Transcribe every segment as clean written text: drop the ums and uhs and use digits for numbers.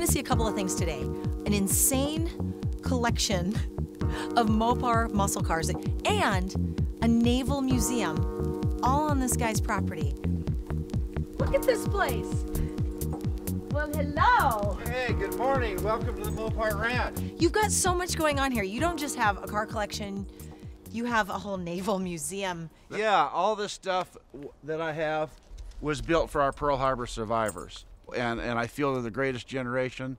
to see a couple of things today. An insane collection of Mopar muscle cars and a naval museum, all on this guy's property. Look at this place. Well, hello. Hey, good morning. Welcome to the Mopar Ranch. You've got so much going on here. You don't just have a car collection, you have a whole naval museum. Yeah, all this stuff that I have was built for our Pearl Harbor survivors. And I feel they're the greatest generation.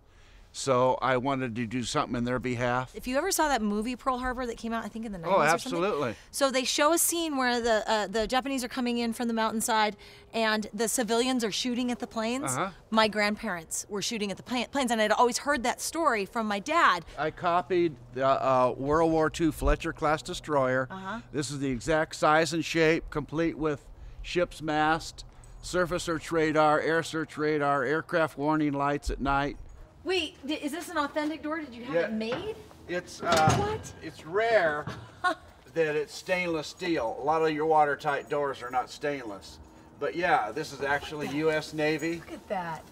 So I wanted to do something in their behalf. If you ever saw that movie Pearl Harbor that came out, I think in the 90s Oh, or absolutely. something. So they show a scene where the Japanese are coming in from the mountainside and the civilians are shooting at the planes. My grandparents were shooting at the planes, and I'd always heard that story from my dad. I copied the World War II Fletcher class destroyer. This is the exact size and shape, complete with ship's mast, surface search radar, air search radar, aircraft warning lights at night. Wait, is this an authentic door? Did you have it made? It's What? It's rare that it's stainless steel. A lot of your watertight doors are not stainless. But yeah, this is actually U.S. Navy. Look at that.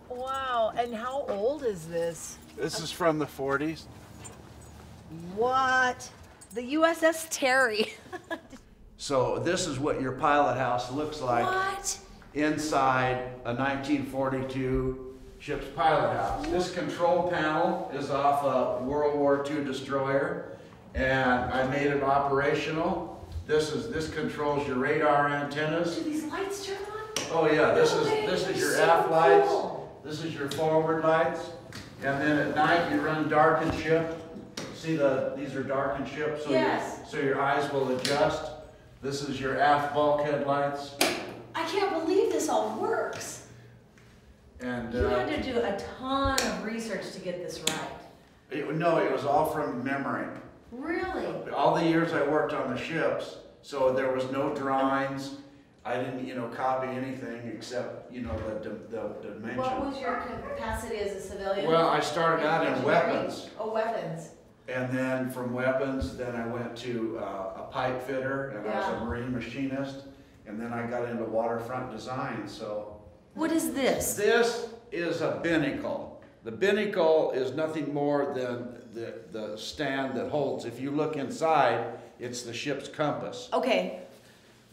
Wow, and how old is this? This is from the 40s. What? The USS Terry. So this is what your pilot house looks like What? inside a 1942 ship's pilot house. This control panel is off a World War II destroyer, and I made it operational. This controls your radar antennas. Do these lights turn on? Oh yeah, this is your aft lights. This is your forward lights, and then at night you run darkened ship. See these are darkened ships, so so your eyes will adjust. This is your aft bulkhead lights. I can't believe this all works. And You had to do a ton of research to get this right. No, it was all from memory. Really? All the years I worked on the ships, so there was no drawings. I didn't, copy anything except, the dimension. What was your capacity as a civilian? Well, I started out in weapons. Oh, weapons. And then from weapons, then I went to a pipe fitter, and I was a marine machinist. And then I got into waterfront design, so. What is this? This is a binnacle. The binnacle is nothing more than the stand that holds. If you look inside, it's the ship's compass. Okay.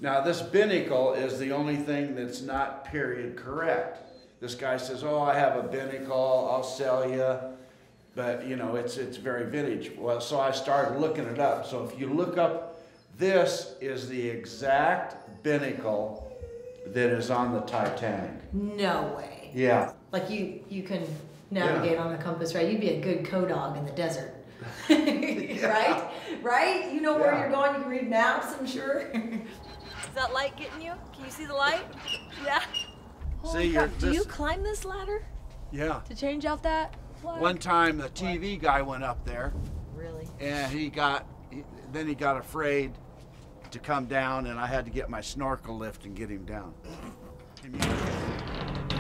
Now this binnacle is the only thing that's not period correct. This guy says, oh, I have a binnacle, I'll sell you. But it's very vintage. Well, so I started looking it up. So if you look up, this is the exact binnacle that is on the Titanic. No way. Yeah. Like you can navigate on a compass, right? You'd be a good co-dog in the desert. Right? Right? You know where you're going, you can read maps, I'm sure. Is that light getting you? Can you see the light? Yeah. See, do you climb this ladder? Yeah. To change out that flag? One time the TV guy went up there. Really? And then he got afraid to come down, and I had to get my snorkel lift and get him down.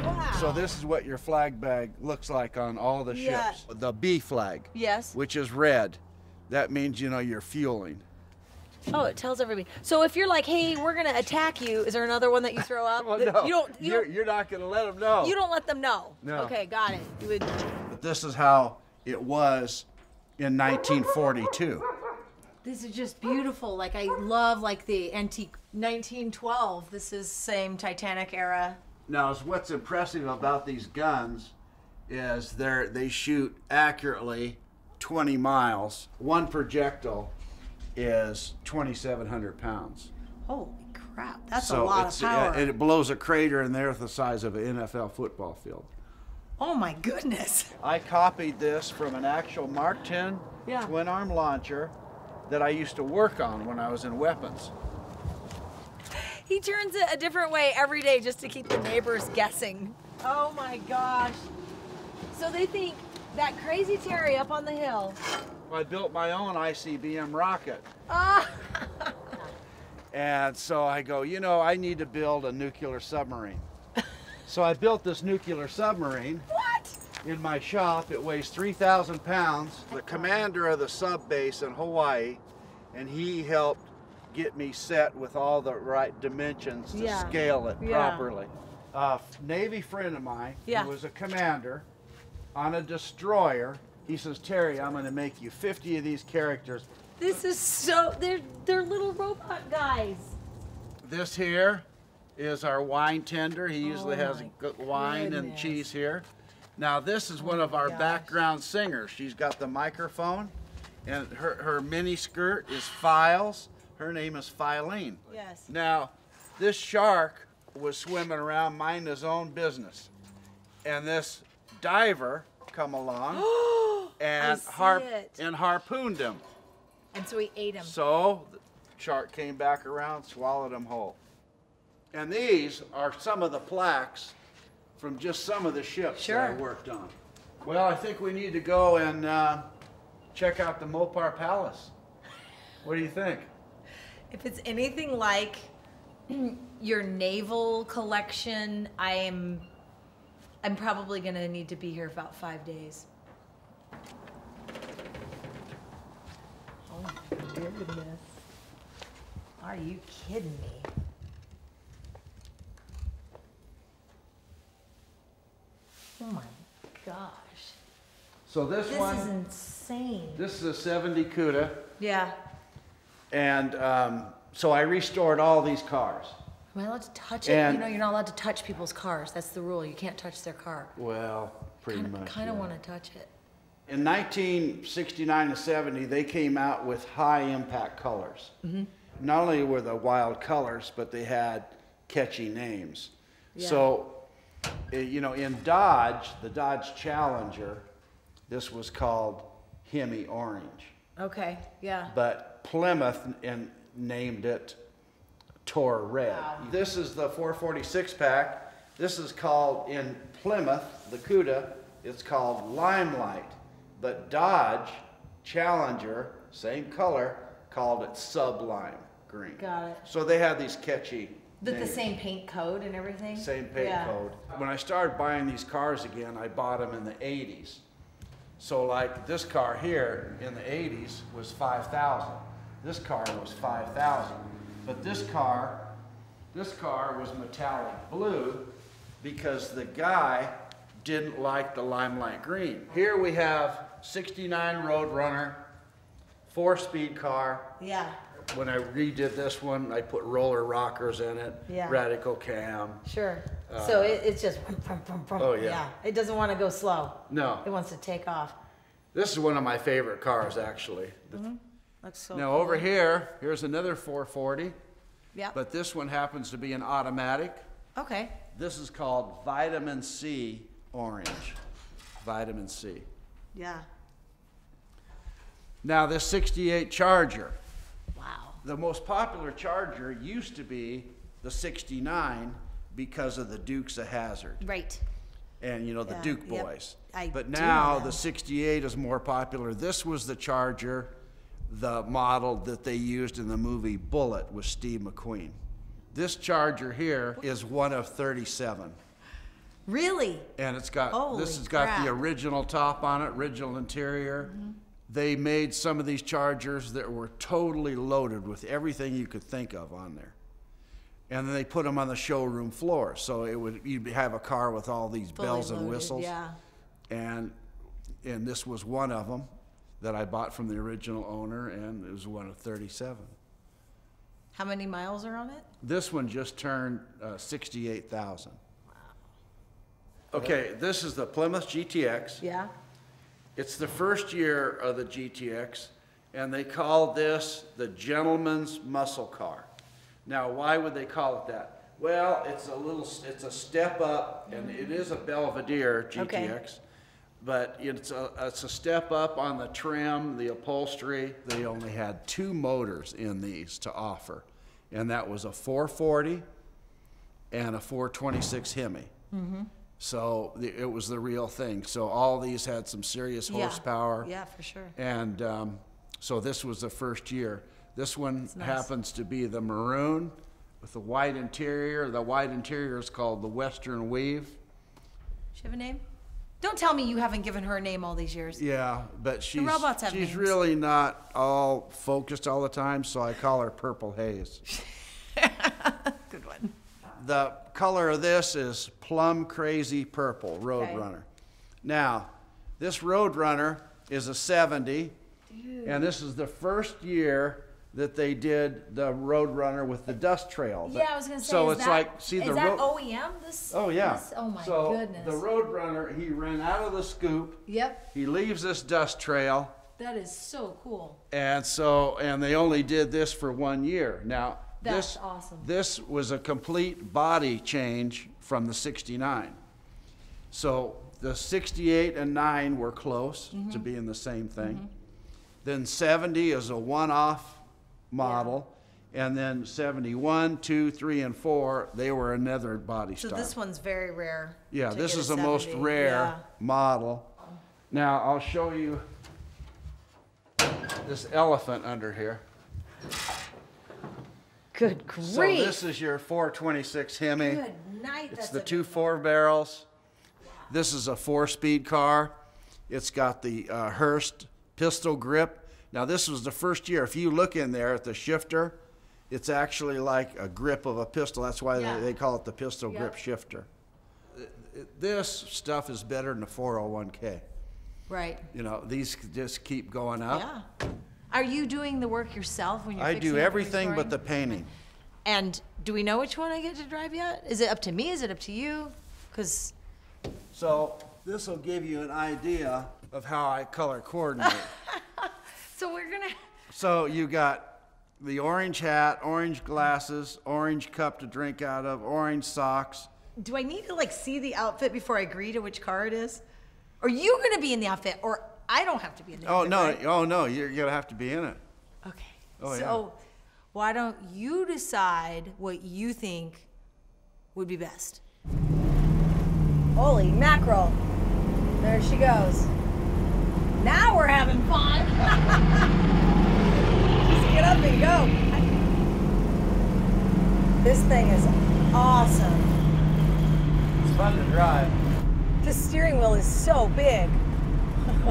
Wow. So this is what your flag bag looks like on all the ships. The B flag. Yes. Which is red. That means you're fueling. Oh, it tells everybody. So if you're like, hey, we're gonna attack you, is there another one that you throw up? Well, no. You're not gonna let them know. You don't let them know. No. Okay, got it. You would. But this is how it was in 1942. This is just beautiful. Like I love the antique 1912. This is same Titanic era. Now, what's impressive about these guns is they shoot accurately 20 miles. One projectile is 2,700 pounds. Holy crap, that's a lot of power. And it blows a crater in there the size of an NFL football field. Oh my goodness. I copied this from an actual Mark 10 twin arm launcher that I used to work on when I was in weapons. He turns it a different way every day just to keep the neighbors guessing. Oh my gosh. So they think that crazy Terry up on the hill. I built my own ICBM rocket. Ah. And so I go, I need to build a nuclear submarine. So I built this nuclear submarine. What? In my shop. It weighs 3,000 pounds. The commander of the sub base in Hawaii, and he helped get me set with all the right dimensions to scale it properly. A Navy friend of mine, Yeah. who was a commander on a destroyer, he says, Terry, I'm going to make you 50 of these characters. This is so, they're little robot guys. This here is our wine tender. He usually has my good wine and goodness. cheese here. Now this is one of our gosh. background singers. She's got the microphone, and her mini skirt is Files. Her name is Filene. Yes. Now, this shark was swimming around minding his own business, and this diver come along and harpooned him. And so he ate him. So the shark came back around, swallowed him whole. And these are some of the plaques from just some of the ships that I Sure. worked on. Well, I think we need to go and check out the Mopar Palace. What do you think? If it's anything like your naval collection, I'm probably gonna need to be here about 5 days. Oh my goodness. Are you kidding me? Oh my gosh. So this This one, is insane. this is a 70 CUDA, Yeah. and so I restored all these cars. Am I allowed to touch it? And- You know, you're not allowed to touch people's cars. That's the rule. You can't touch their car. Well, pretty much. Kind of yeah. want to touch it. In 1969 to 70, they came out with high impact colors. Not only were the wild colors, but they had catchy names. Yeah. So, you know, in Dodge, the Dodge Challenger, this was called Hemi Orange. Okay. Yeah. But Plymouth named it Tor Red. Wow. This is the 446 pack. This is called, in Plymouth, the CUDA, it's called Limelight. But Dodge Challenger, same color, called it Sublime Green. Got it. So they had these catchy The names. same paint code and everything? Same paint Yeah. code. When I started buying these cars again, I bought them in the 80s. So like this car here in the 80s was 5,000. This car was 5,000. But this car was metallic blue because the guy didn't like the Limelight green. Here we have 69 Roadrunner, 4-speed car. Yeah. When I redid this one, I put roller rockers in it, Yeah. radical cam. Sure. So it's just. Oh, yeah. It doesn't want to go slow. No, It wants to take off. this is one of my favorite cars, actually. Looks so. Now over here, here's another 440, Yeah. but this one happens to be an automatic. Okay. This is called Vitamin C Orange. Vitamin C. Yeah. Now this 68 Charger, Wow. the most popular Charger used to be the 69 because of the Dukes of Hazzard. Right. And you know, the Yeah, Duke yep. boys. I But do now know. the 68 is more popular. This was the Charger, the model that they used in the movie Bullet with Steve McQueen. This Charger here is one of 37. Really? And it's got, Holy this has got the crap. original top on it, original interior. They made some of these Chargers that were totally loaded with everything you could think of on there. And then they put them on the showroom floor. So you'd have a car with all these Fully bells and loaded, whistles. Yeah. And this was one of them that I bought from the original owner, and it was one of 37. How many miles are on it? This one just turned 68,000. Okay, this is the Plymouth GTX. Yeah. It's the first year of the GTX, and they called this the gentleman's muscle car. Now, why would they call it that? Well, it's a step up, and it is a Belvedere GTX, Okay. but it's a step up on the trim, the upholstery. They only had 2 motors in these to offer, and that was a 440 and a 426 Hemi. So it was the real thing. So all these had some serious Yeah. horsepower. Yeah, for sure. And so this was the first year. This one nice. happens to be the maroon with the white interior. The white interior is called the Western Weave. Does she have a name? Don't tell me you haven't given her a name all these years. Yeah, but robots have she's names. really not all focused all the time, so I call her Purple Haze. Good one. the color of this is plum crazy purple, Roadrunner. Now, this Roadrunner is a 70, and this is the first year that they did the Roadrunner with the dust trail. Yeah, I was gonna say. So is it's that, like, see is the that OEM? This. Oh yeah. This? Oh my so goodness. the Roadrunner, he ran out of the scoop. Yep. He leaves this dust trail. That is so cool. And so, and they only did this for 1 year. Now, That's awesome. This was a complete body change from the 69. So the 68 and 9 were close to being the same thing. Then 70 is a one-off model. And then 71, 2, 3, and 4, they were another body So style. this one's very rare. Yeah, to this get a is the most 70. rare Yeah. model. Now, I'll show you this elephant under here. Good grief. So this is your 426 Hemi. Good night. It's That's the a two 4-barrels. This is a 4-speed car. It's got the Hurst pistol grip. Now this was the first year. If you look in there at the shifter, it's actually like a grip of a pistol. That's why they call it the pistol grip shifter. This stuff is better than the 401k. Right. You know, these just keep going up. Yeah. Are you doing the work yourself when you're I fixing do it and everything but restoring? the painting. And do we know which one I get to drive yet? Is it up to me? Is it up to you? Because So this will give you an idea of how I color coordinate. so we're gonna. So you got the orange hat, orange glasses, orange cup to drink out of, orange socks. Do I need to like see the outfit before I agree to which car it is? Are you gonna be in the outfit, or I don't have to be in the Oh outfit? no! Right? Oh no! You're gonna have to be in it. Okay. Oh, so why don't you decide what you think would be best? Holy mackerel! There she goes. Now we're having fun. Just get up and go. This thing is awesome. It's fun to drive. The steering wheel is so big.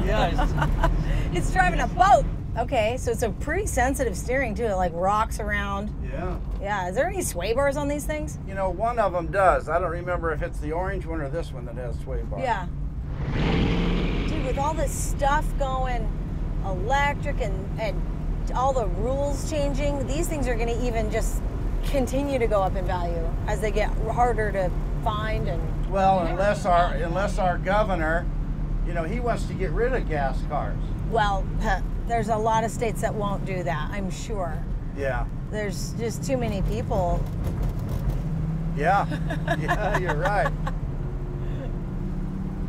Yeah. It's driving a boat. Okay, so it's a pretty sensitive steering too. It like rocks around. Yeah. Yeah, is there any sway bars on these things? You know, one of them does. I don't remember if it's the orange one or this one that has sway bar. Yeah. Dude, with all this stuff going electric and all the rules changing, these things are gonna even just continue to go up in value as they get harder to find and. Well, unless our governor, you know, he wants to get rid of gas cars. Well, there's a lot of states that won't do that, I'm sure. Yeah. There's just too many people. Yeah. Yeah, you're right.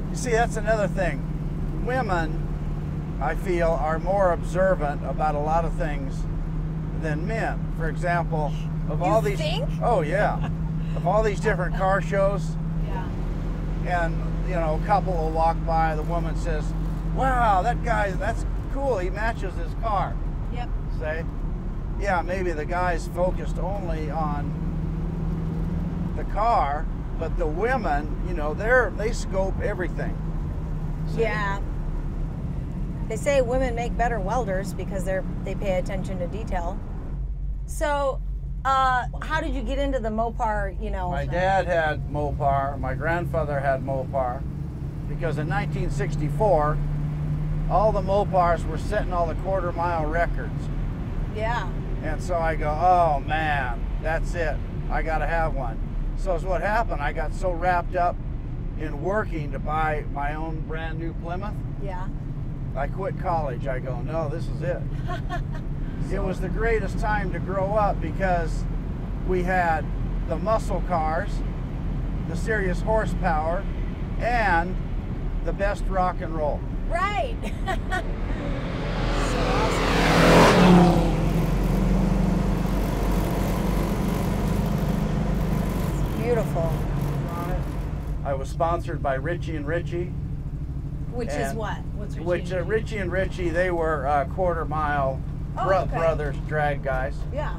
You see, that's another thing. Women, I feel, are more observant about a lot of things than men. For example, of all these. Think? Oh yeah. Of all these different car shows. Yeah. And, you know, a couple will walk by, the woman says, wow, that guy, that's cool, he matches his car. Yep. Say, yeah, maybe the guy's focused only on the car, but the women, you know, they scope everything. See? Yeah. They say women make better welders because they pay attention to detail. So, how did you get into the Mopar, you know? My dad had Mopar, my grandfather had Mopar, because in 1964, all the Mopars were setting all the quarter-mile records. Yeah. And so I go, oh man, that's it. I gotta have one. So it's what happened. I got so wrapped up in working to buy my own brand new Plymouth. Yeah. I quit college. I go, no, this is it. It was the greatest time to grow up because we had the muscle cars, the serious horsepower, and the best rock and roll. Right. So awesome. It's beautiful. I was sponsored by Ritchie and Ritchie. Which is And- what? What's Ritchie and Ritchie, they were quarter-mile okay. brothers drag guys. Yeah.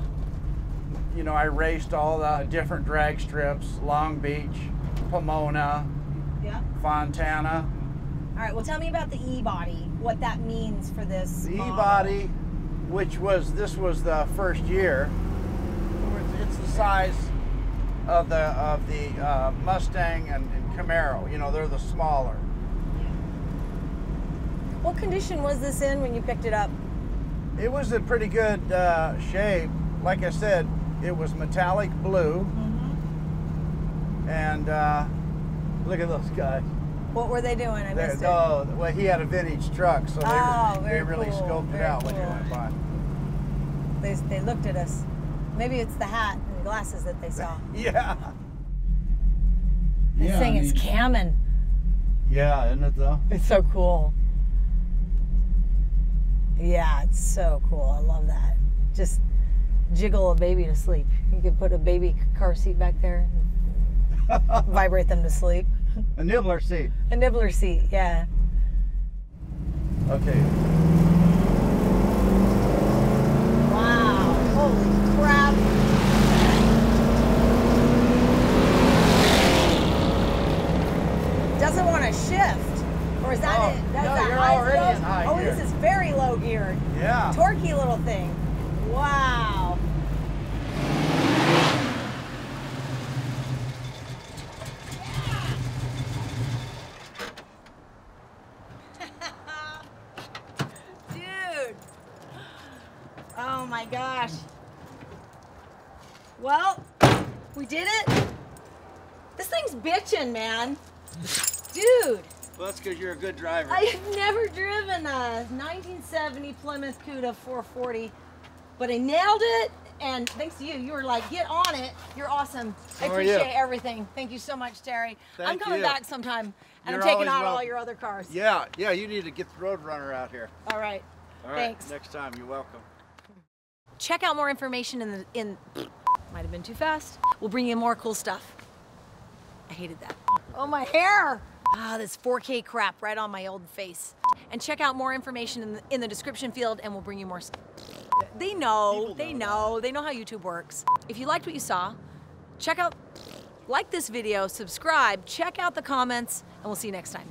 You know, I raced all the different drag strips, Long Beach, Pomona, Yeah. Fontana. All right. Well, tell me about the E-body. What that means for this. The model. E-body, this was the first year. It's the size of the Mustang and Camaro. You know, they're the smaller. What condition was this in when you picked it up? It was in pretty good shape. Like I said, it was metallic blue. And look at those guys. What were they doing? I missed it. Oh, well, he had a vintage truck, so they really cool. scoped it out when he went by. They looked at us. Maybe it's the hat and the glasses that they saw. Yeah. This thing is camming. Yeah, isn't it though? It's so cool. Yeah, it's so cool. I love that. Just jiggle a baby to sleep. You could put a baby car seat back there and vibrate them to sleep. A nibbler seat. A nibbler seat, yeah. Okay. Wow, holy crap. Doesn't want to shift. Or is that it? That's no, the you're highest already goes? in high Oh, gear. this is very low geared. Yeah. Torquey little thing. Wow. Dude. Oh my gosh. Well, we did it. This thing's bitching, man. Dude. Well, that's because you're a good driver. I have never driven a 1970 Plymouth Cuda 440, but I nailed it, and thanks to you, you were like, get on it. You're awesome. I So are you. appreciate everything. Thank you so much, Terry. I'm Thank coming you. back sometime, and You're I'm taking always out all welcome. your other cars. Yeah, you need to get the Roadrunner out here. All right. All right, Thanks. next time, you're welcome. Check out more information might have been too fast. We'll bring you more cool stuff. I hated that. Oh, my hair. Ah, this 4K crap right on my old face. And check out more information in the description field, and we'll bring you more stuff. They know how YouTube works. If you liked what you saw, like this video, subscribe, check out the comments, and we'll see you next time.